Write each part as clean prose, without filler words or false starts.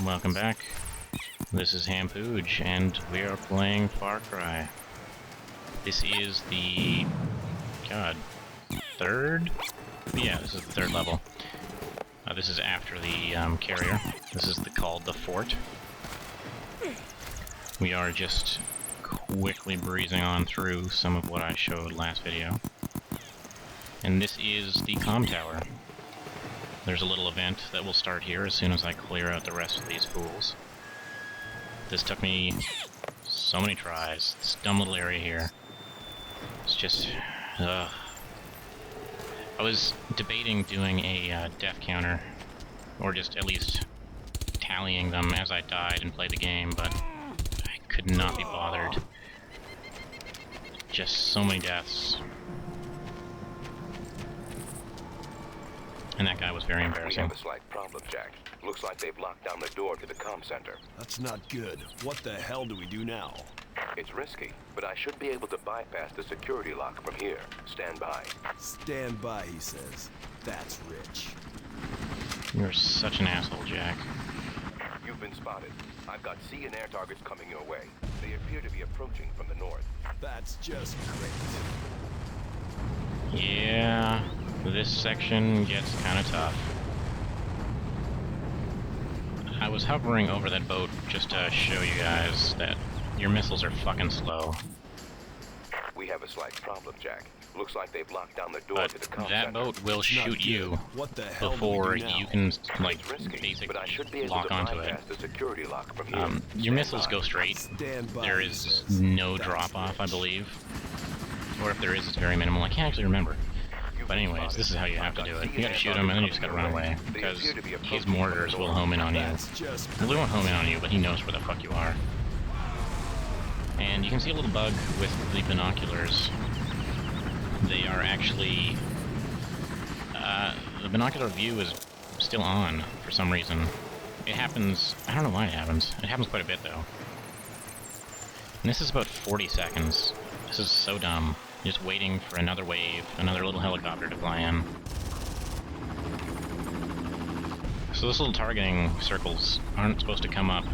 Welcome back. This is Hampooge, and we are playing Far Cry. This is the... third? Yeah, this is the third level. This is after the carrier. This is called the Fort. We are just quickly breezing on through some of what I showed last video. And this is the comm tower. There's a little event that will start here as soon as I clear out the rest of these fools. This took me so many tries. This dumb little area here. It's just... I was debating doing a death counter, or just at least tallying them as I died and played the game, but I could not be bothered. Just so many deaths. And that guy was very embarrassing. We have a slight problem, Jack. Looks like they've locked down the door to the comm center. That's not good. What the hell do we do now? It's risky, but I should be able to bypass the security lock from here. Stand by. Stand by, he says. That's rich. You're such an asshole, Jack. You've been spotted. I've got sea and air targets coming your way. They appear to be approaching from the north. That's just great. Yeah, this section gets kind of tough. I was hovering over that boat just to show you guys that your missiles are fucking slow. We have a slight problem, Jack. Looks like they've locked down the door to the comm that center. boat will shoot you what the hell before do we do now? you can, like, It's risky, basically but I should be able lock to onto it. bypass the security lock from here. Your Stand missiles by. go straight. Stand by, There he is says. no That's drop-off, I rich. believe. Or if there is, it's very minimal. I can't actually remember. You've But been anyways, spotted. this is how you have to I've do got it. sea You gotta air shoot him, and then you just targets gotta run coming away. your way. They Because appear to be his approaching from mortars the will north. home in on you. That's just Well, they won't home in on you, but he knows where the fuck you are. And you can see a little bug with the binoculars. They are actually... the binocular view is still on, for some reason. It happens... I don't know why it happens. It happens quite a bit, though. And this is about 40 seconds. This is so dumb. Just waiting for another wave, another little helicopter to fly in. So those little targeting circles aren't supposed to come up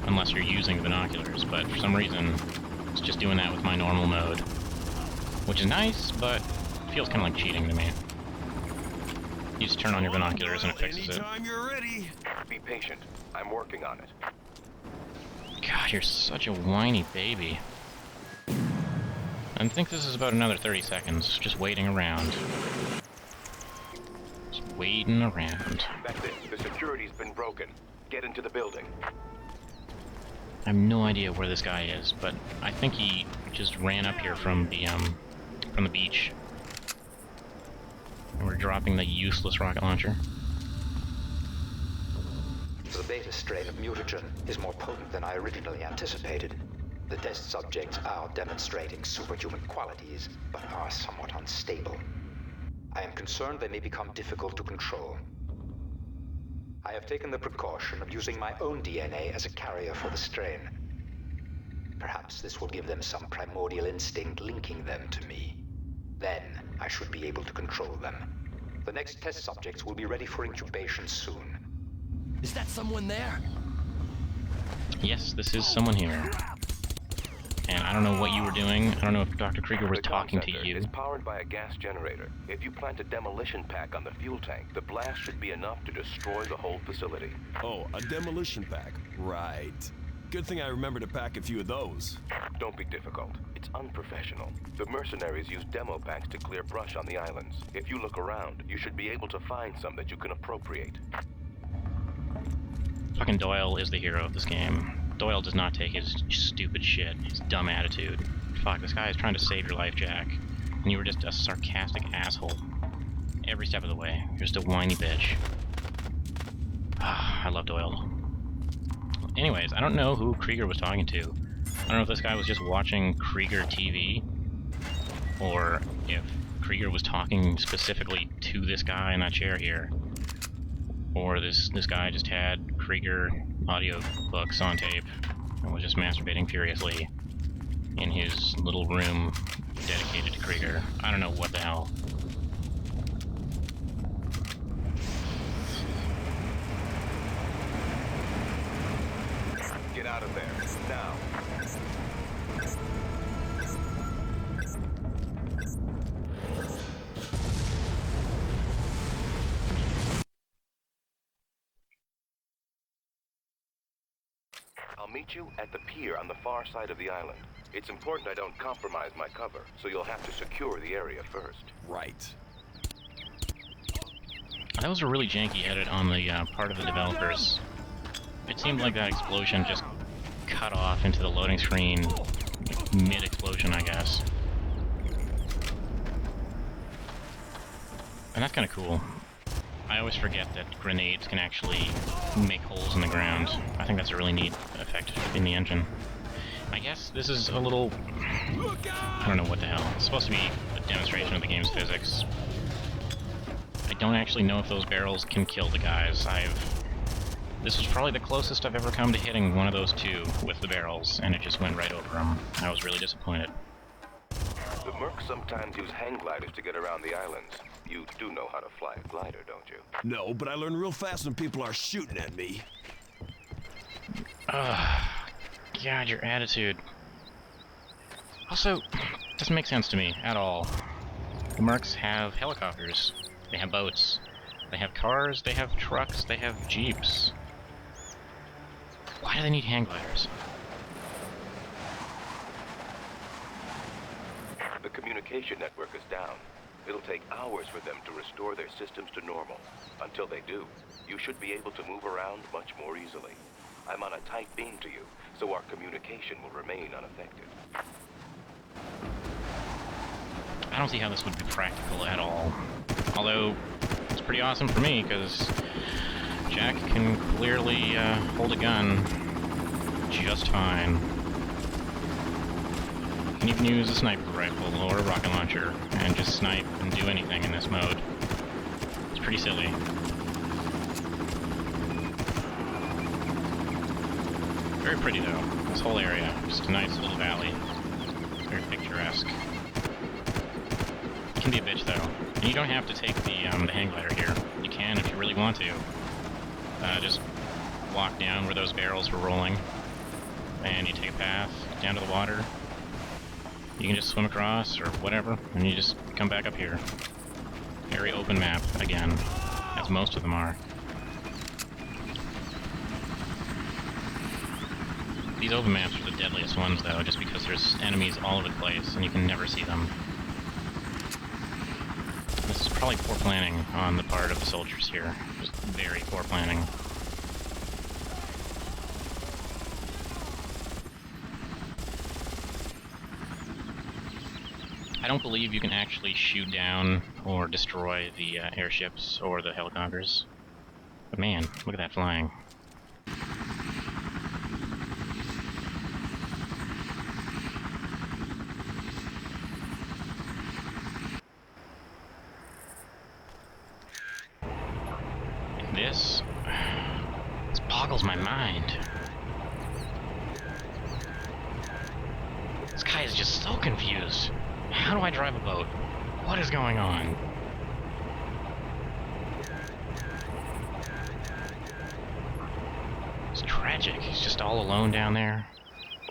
unless you're using the binoculars, but for some reason, it's just doing that with my normal mode. Which is nice, but feels kind of like cheating to me. You just turn on your binoculars and it fixes it. Anytime you're ready. Be patient. I'm working on it. God, you're such a whiny baby. I think this is about another 30 seconds, just waiting around. Just waiting around. That's it. The security's been broken. Get into the building. I have no idea where this guy is, but I think he just ran up here from the beach. And we're dropping the useless rocket launcher. The beta strain of mutagen is more potent than I originally anticipated. The test subjects are demonstrating superhuman qualities, but are somewhat unstable. I am concerned they may become difficult to control. I have taken the precaution of using my own DNA as a carrier for the strain. Perhaps this will give them some primordial instinct linking them to me. Then I should be able to control them. The next test subjects will be ready for incubation soon. Is that someone there? Yes, this is someone here. And I don't know what you were doing. I don't know if Dr. Krieger was The comm talking to center you. is powered by a gas generator. If you plant a demolition pack on the fuel tank, the blast should be enough to destroy the whole facility. Oh, a demolition pack. Right. Good thing I remember to pack a few of those. Don't be difficult. It's unprofessional. The mercenaries use demo packs to clear brush on the islands. If you look around, you should be able to find some that you can appropriate. Fucking Doyle is the hero of this game. Doyle does not take his stupid shit, his dumb attitude. Fuck, this guy is trying to save your life, Jack. And you were just a sarcastic asshole. Every step of the way. You're just a whiny bitch. I love Doyle. Anyways, I don't know who Krieger was talking to. I don't know if this guy was just watching Krieger TV, or if Krieger was talking specifically to this guy in that chair here. Or this guy just had Krieger audio books on tape and was just masturbating furiously in his little room dedicated to Krieger. I don't know what the hell. Get out of there, now. I'll meet you at the pier on the far side of the island. It's important I don't compromise my cover, so you'll have to secure the area first. Right. That was a really janky edit on the part of the developers. It seemed like that explosion just cut off into the loading screen mid-explosion, I guess. And that's kind of cool. I always forget that grenades can actually make holes in the ground. I think that's a really neat effect in the engine. I guess this is a little... I don't know what the hell. It's supposed to be a demonstration of the game's physics. I don't actually know if those barrels can kill the guys. This was probably the closest I've ever come to hitting one of those two with the barrels, and it just went right over them. I was really disappointed. The mercs sometimes use hang gliders to get around the islands. You do know how to fly a glider, don't you? No, but I learn real fast when people are shooting at me. God, your attitude. Also, doesn't make sense to me at all. The mercs have helicopters. They have boats. They have cars, they have trucks, they have jeeps. Why do they need hang gliders? The communication network is down. It'll take hours for them to restore their systems to normal. Until they do, you should be able to move around much more easily. I'm on a tight beam to you, so our communication will remain unaffected. I don't see how this would be practical at all. Although, it's pretty awesome for me, because Jack can clearly hold a gun just fine. You can even use a sniper rifle or a rocket launcher and just snipe and do anything in this mode. It's pretty silly. Very pretty though, this whole area. Just a nice little valley. Very picturesque. It can be a bitch though. And you don't have to take the hang glider here. You can if you really want to. Just walk down where those barrels were rolling. And you take a path down to the water. You can just swim across or whatever, and you just come back up here. Very open map, again, as most of them are. These open maps are the deadliest ones, though, just because there's enemies all over the place, and you can never see them. This is probably poor planning on the part of the soldiers here. Just very poor planning. I don't believe you can actually shoot down or destroy the airships or the helicopters. But man, look at that flying. This boggles my mind. This guy is just so confused. How do I drive a boat? What is going on? It's tragic. He's just all alone down there.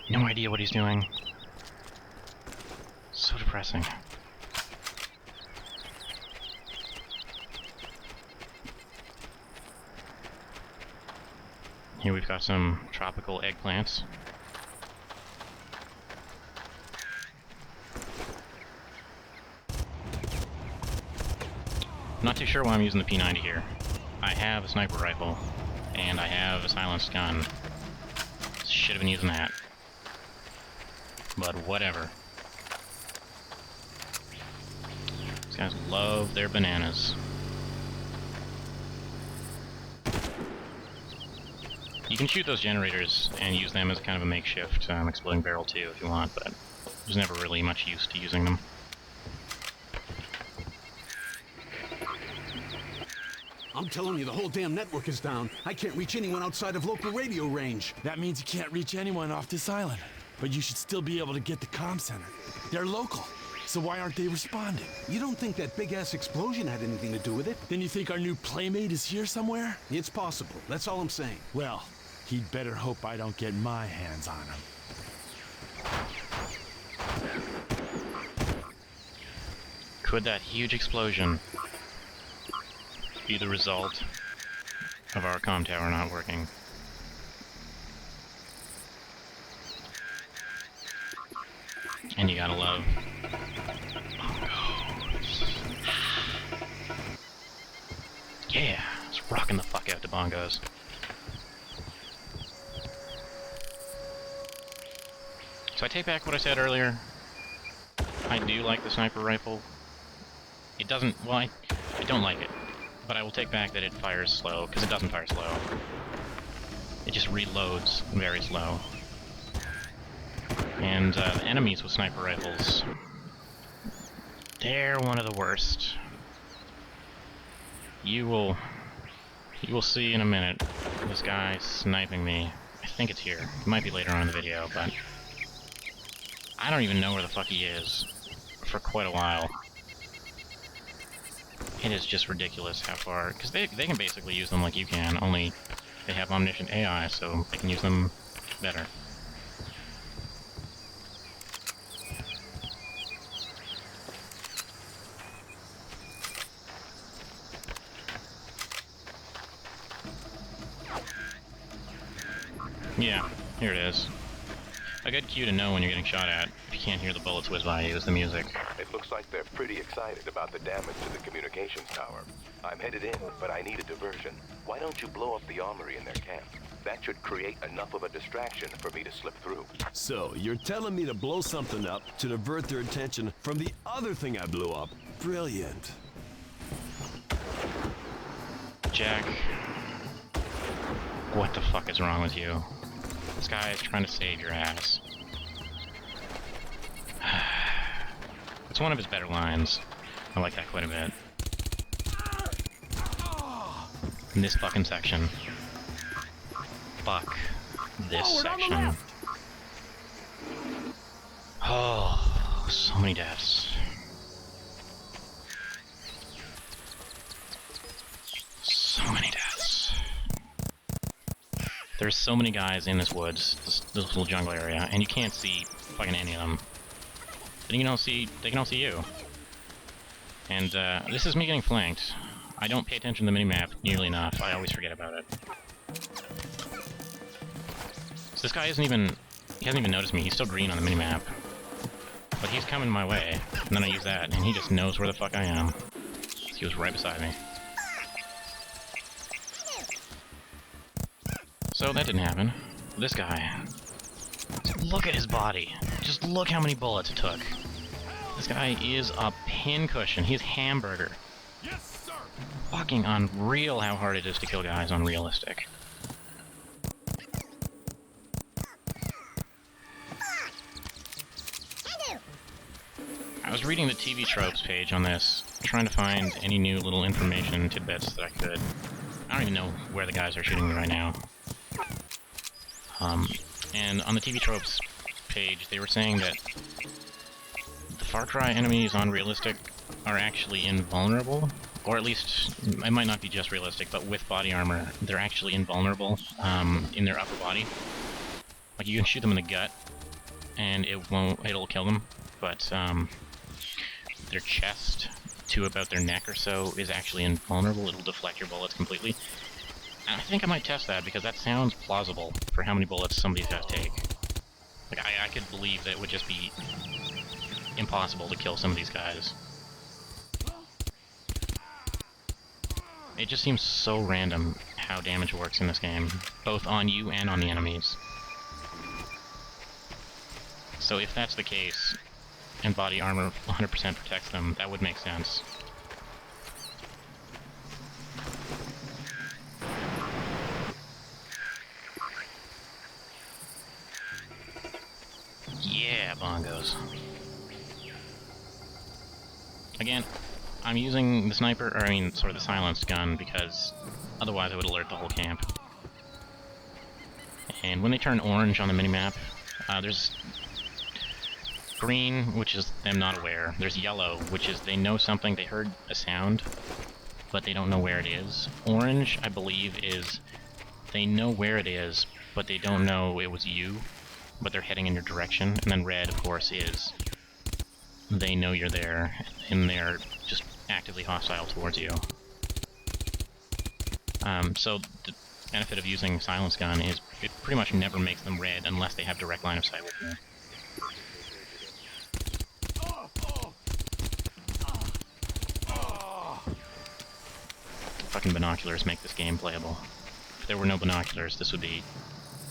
No idea what he's doing. So depressing. Here we've got some tropical eggplants. Not too sure why I'm using the P90 here. I have a sniper rifle, and I have a silenced gun. Should have been using that. But whatever. These guys love their bananas. You can shoot those generators and use them as kind of a makeshift exploding barrel too if you want, but there's never really much use to using them. I'm telling you, the whole damn network is down. I can't reach anyone outside of local radio range. That means you can't reach anyone off this island. But you should still be able to get the comm center. They're local, so why aren't they responding? You don't think that big-ass explosion had anything to do with it? Then you think our new playmate is here somewhere? It's possible. That's all I'm saying. Well, He'd better hope I don't get my hands on him. Could that huge explosion be the result of our comm tower not working? And you gotta love bongos. Yeah, it's rocking the fuck out to bongos. So I take back what I said earlier. I do like the sniper rifle. It doesn't, well, I don't like it. But I will take back that it fires slow, because it doesn't fire slow. It just reloads very slow. And the enemies with sniper rifles, they're one of the worst. You will see in a minute this guy sniping me. I think it's here. It might be later on in the video, but I don't even know where the fuck he is for quite a while. It is just ridiculous how far, because they can basically use them like you can, only they have omniscient AI, so they can use them better. Yeah, here it is. A good cue to know when you're getting shot at, if you can't hear the bullets whiz by you, is the music. It looks like they're pretty excited about the damage to the communications tower. I'm headed in, but I need a diversion. Why don't you blow up the armory in their camp? That should create enough of a distraction for me to slip through. So, you're telling me to blow something up to divert their attention from the other thing I blew up? Brilliant. Jack, what the fuck is wrong with you? This guy is trying to save your ass. It's one of his better lines. I like that quite a bit. In this fucking section. Fuck this section. Oh, so many deaths. So many deaths. There's so many guys in this woods, this little jungle area, and you can't see fucking any of them. They can all see you. And this is me getting flanked. I don't pay attention to the minimap nearly enough. I always forget about it. So this guy he hasn't even noticed me. He's still green on the minimap. But he's coming my way, and then I use that, and he just knows where the fuck I am. He was right beside me. So that didn't happen. This guy. Look at his body. Just look how many bullets it took. This guy is a pincushion. He's hamburger. Yes, sir. Fucking unreal how hard it is to kill guys on realistic. I was reading the TV tropes page on this, trying to find any new little information tidbits that I could. I don't even know where the guys are shooting me right now. And on the TV tropes page, they were saying that the Far Cry enemies on realistic are actually invulnerable, or at least it might not be just realistic, but with body armor, they're actually invulnerable in their upper body. Like you can shoot them in the gut, and it'll kill them, but their chest to about their neck or so is actually invulnerable. It'll deflect your bullets completely. And I think I might test that because that sounds plausible for how many bullets somebody's got to take. Like I could believe that it would just be impossible to kill some of these guys. It just seems so random how damage works in this game, both on you and on the enemies. So if that's the case, and body armor 100% protects them, that would make sense. Yeah, bongos. Again, I'm using the sniper, or I mean, sort of the silenced gun, because otherwise it would alert the whole camp. And when they turn orange on the minimap, there's green, which is them not aware. There's yellow, which is they know something, they heard a sound, but they don't know where it is. Orange, I believe, is they know where it is, but they don't know it was you, but they're heading in your direction. And then red, of course, is they know you're there, and they're just actively hostile towards you. So the benefit of using Silence Gun is it pretty much never makes them red unless they have direct line of sight with you. Fucking binoculars make this game playable. If there were no binoculars, this would be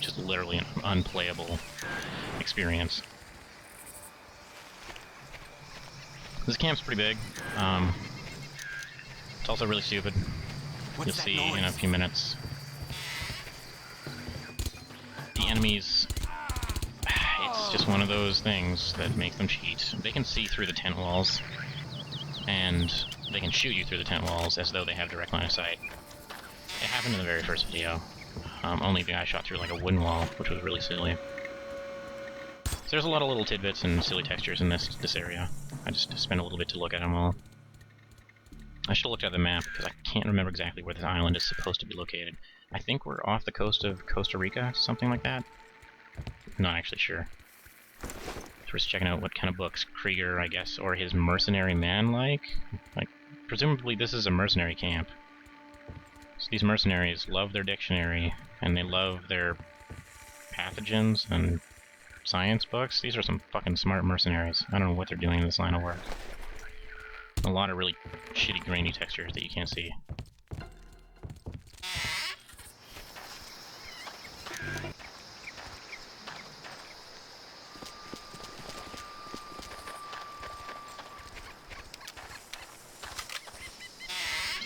just literally an unplayable experience. This camp's pretty big. It's also really stupid. You'll see in a few minutes. The enemies... It's just one of those things that makes them cheat. They can see through the tent walls, and they can shoot you through the tent walls as though they have direct line of sight. It happened in the very first video. Only the guy shot through like a wooden wall, which was really silly. So there's a lot of little tidbits and silly textures in this area. I just spent a little bit to look at them all. I should have looked at the map, because I can't remember exactly where this island is supposed to be located. I think we're off the coast of Costa Rica, something like that. I'm not actually sure. So we're just checking out what kind of books Krieger, I guess, or his mercenary man like. Presumably this is a mercenary camp. So these mercenaries love their dictionary, and they love their pathogens and science books. These are some fucking smart mercenaries. I don't know what they're doing in this line of work. A lot of really shitty grainy textures that you can't see.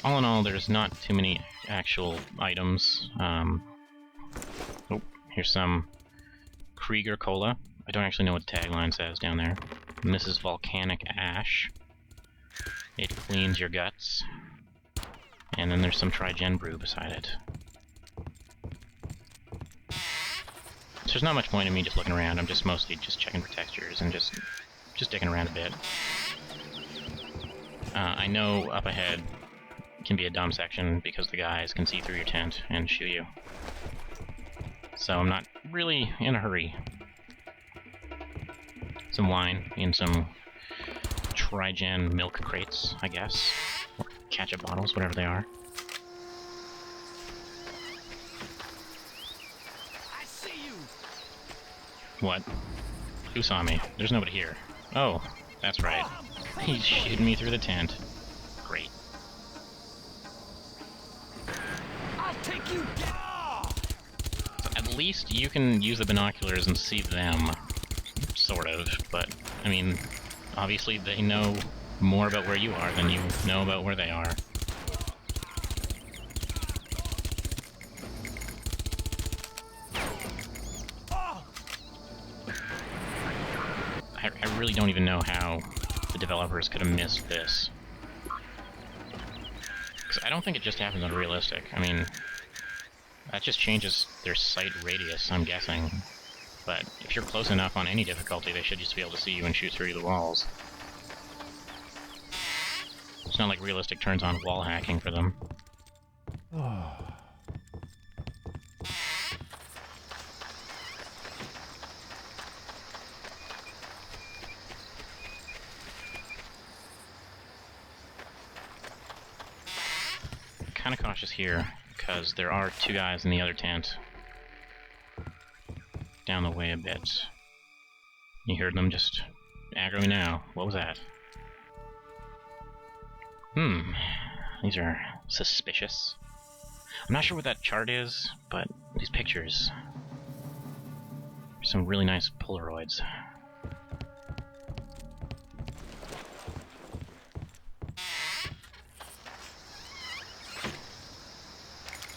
All in all, there's not too many actual items. Oh, here's some Krieger Cola. I don't actually know what the tagline says down there. And this is volcanic ash. It cleans your guts. And then there's some Trigen brew beside it. So there's not much point in me just looking around. I'm just mostly just checking for textures and just dicking around a bit. I know up ahead can be a dumb section because the guys can see through your tent and shoot you. So I'm not really in a hurry. Some wine in some Trigen milk crates, I guess. Or ketchup bottles, whatever they are. I see you. What? Who saw me? There's nobody here. Oh, that's right. He's shooting me through the tent. Great. I'll take you down. So at least you can use the binoculars and see them. Sort of, but, I mean, obviously they know more about where you are than you know about where they are. I really don't even know how the developers could have missed this. Because I don't think it just happens on realistic. I mean, that just changes their sight radius, I'm guessing. But if you're close enough on any difficulty, they should just be able to see you and shoot through the walls. It's not like realistic turns on wall hacking for them. Kind of cautious here, because there are two guys in the other tent. Down the way a bit. You heard them just aggro me now. What was that? These are suspicious. I'm not sure what that chart is, but these pictures. Some really nice Polaroids.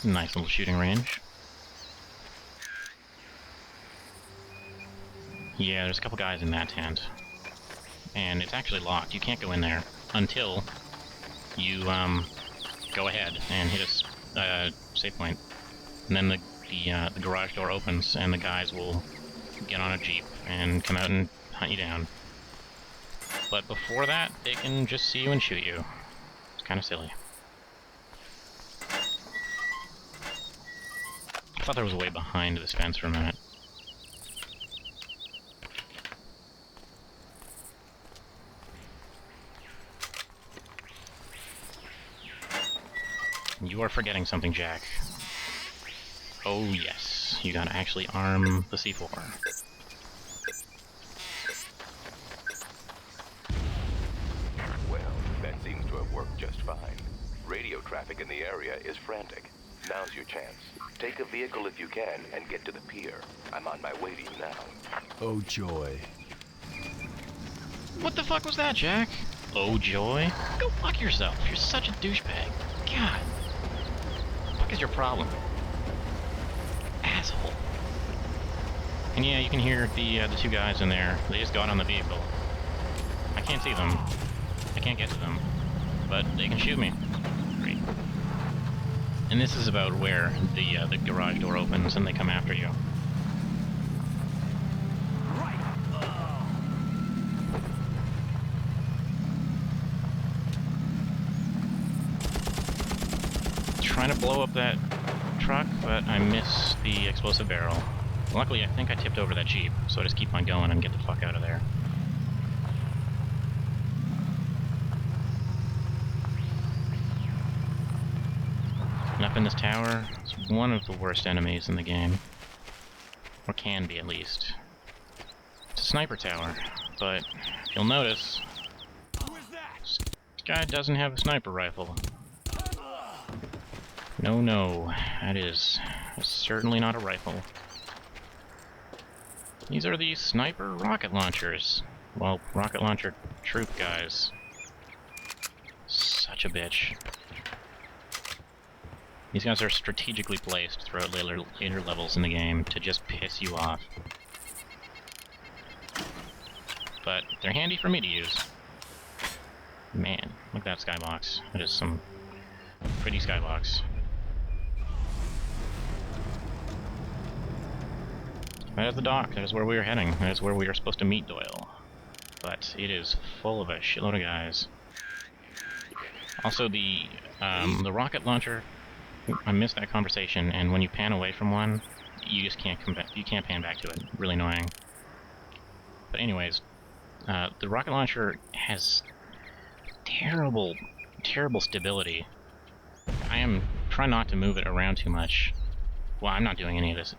Nice little shooting range. Yeah, there's a couple guys in that tent. And it's actually locked. You can't go in there until you go ahead and hit a save point. And then the garage door opens and the guys will get on a jeep and come out and hunt you down. But before that, they can just see you and shoot you. It's kind of silly. thought there was a way behind this fence for a minute. You are forgetting something, Jack. Oh yes, you gotta actually arm the C4. Well, that seems to have worked just fine. Radio traffic in the area is frantic. Now's your chance. Take a vehicle if you can and get to the pier. I'm on my way to you now. Oh, joy. What the fuck was that, Jack? Oh joy? Go fuck yourself. You're such a douchebag. God. What is your problem? Asshole. And yeah, you can hear the two guys in there. They just got on the vehicle. I can't see them. I can't get to them. But they can shoot me. Great. And this is about where the garage door opens and they come after you. Trying to blow up that truck, but I miss the explosive barrel. Luckily, I think I tipped over that Jeep, so I just keep on going and get the fuck out of there. And up in this tower, it's one of the worst enemies in the game. Or can be, at least. It's a sniper tower, but you'll notice this guy doesn't have a sniper rifle. No, no, that is certainly not a rifle. These are the sniper rocket launchers. Well, rocket launcher troop guys. Such a bitch. These guys are strategically placed throughout later levels in the game to just piss you off. But they're handy for me to use. Man, look at that skybox. That is some pretty skybox. That is the dock. That is where we are heading. That is where we are supposed to meet Doyle. But it is full of a shitload of guys. Also, the rocket launcher, I missed that conversation, and when you pan away from one, you just can't come back. You can't pan back to it. Really annoying. But anyways, the rocket launcher has terrible, terrible stability. I am trying not to move it around too much. Well, I'm not doing any of this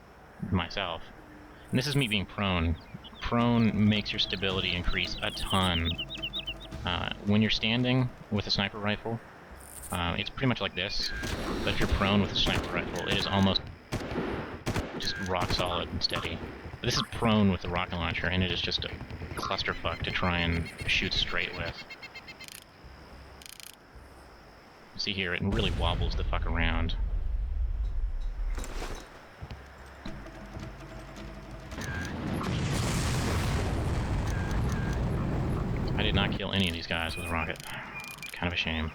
myself. And this is me being prone. Prone makes your stability increase a ton. When you're standing with a sniper rifle, it's pretty much like this, but if you're prone with a sniper rifle, it is almost just rock solid and steady. But this is prone with the rocket launcher, and it is just a clusterfuck to try and shoot straight with. See here, it really wobbles the fuck around. I did not kill any of these guys with a rocket. Kind of a shame.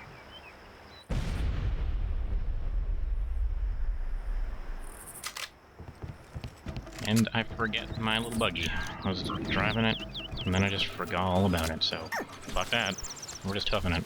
And I forget my little buggy. I was driving it, and then I just forgot all about it, so fuck that. We're just toughing it.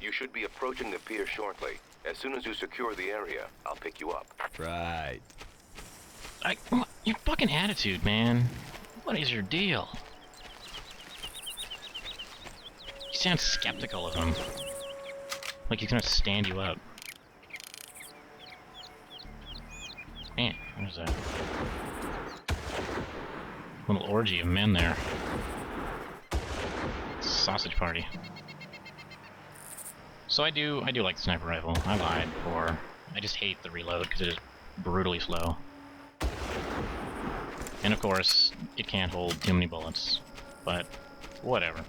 You should be approaching the pier shortly. As soon as you secure the area, I'll pick you up. Right. Your fucking attitude, man. What is your deal? You sound skeptical of him. Like he's gonna stand you up. Man, there's a little orgy of men there. Sausage party. So I do like the sniper rifle. I lied before. I just hate the reload because it is brutally slow. And of course, it can't hold too many bullets. But whatever.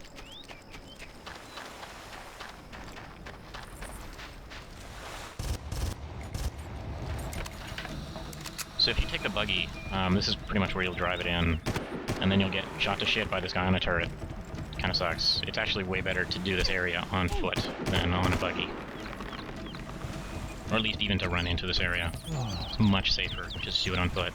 So if you take the buggy, this is pretty much where you'll drive it in, and then you'll get shot to shit by this guy on a turret. Kinda sucks. It's actually way better to do this area on foot than on a buggy. Or at least even to run into this area. It's much safer. Just do it on foot.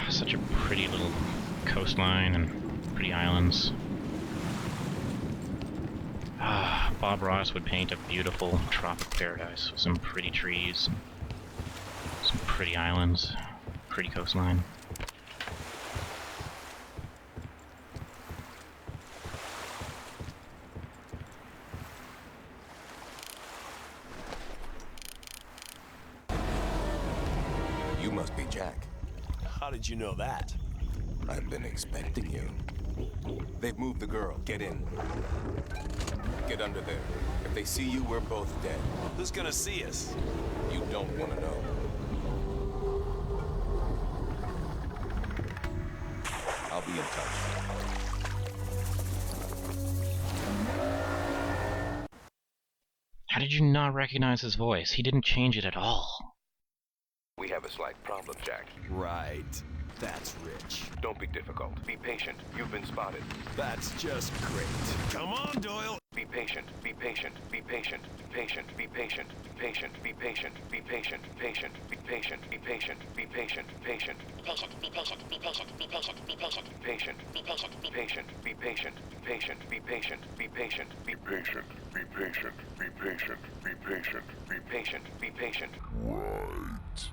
Such a pretty little coastline and pretty islands. Bob Ross would paint a beautiful tropic paradise with some pretty trees, some pretty islands, pretty coastline. You must be Jack. How did you know that? I've been expecting you. They've moved the girl. Get in. Get under there. If they see you, we're both dead. Who's gonna see us? You don't want to know. I'll be in touch. How did you not recognize his voice? He didn't change it at all. We have a slight problem, Jack. Right. That's rich. Don't be difficult. Be patient. You've been spotted. That's just great. Come on, Doyle. Be patient. Be patient. Be patient. Be patient. Be patient. Be patient. Be patient. Be patient. Patient. Be patient. Be patient. Be patient. Patient. Be patient, be patient, be patient, be patient, be patient, Patient. be patient, be Patient. Be patient. Patient. Be patient. Be patient. Be Patient, be patient, be patient, be patient, be patient. Be patient. right.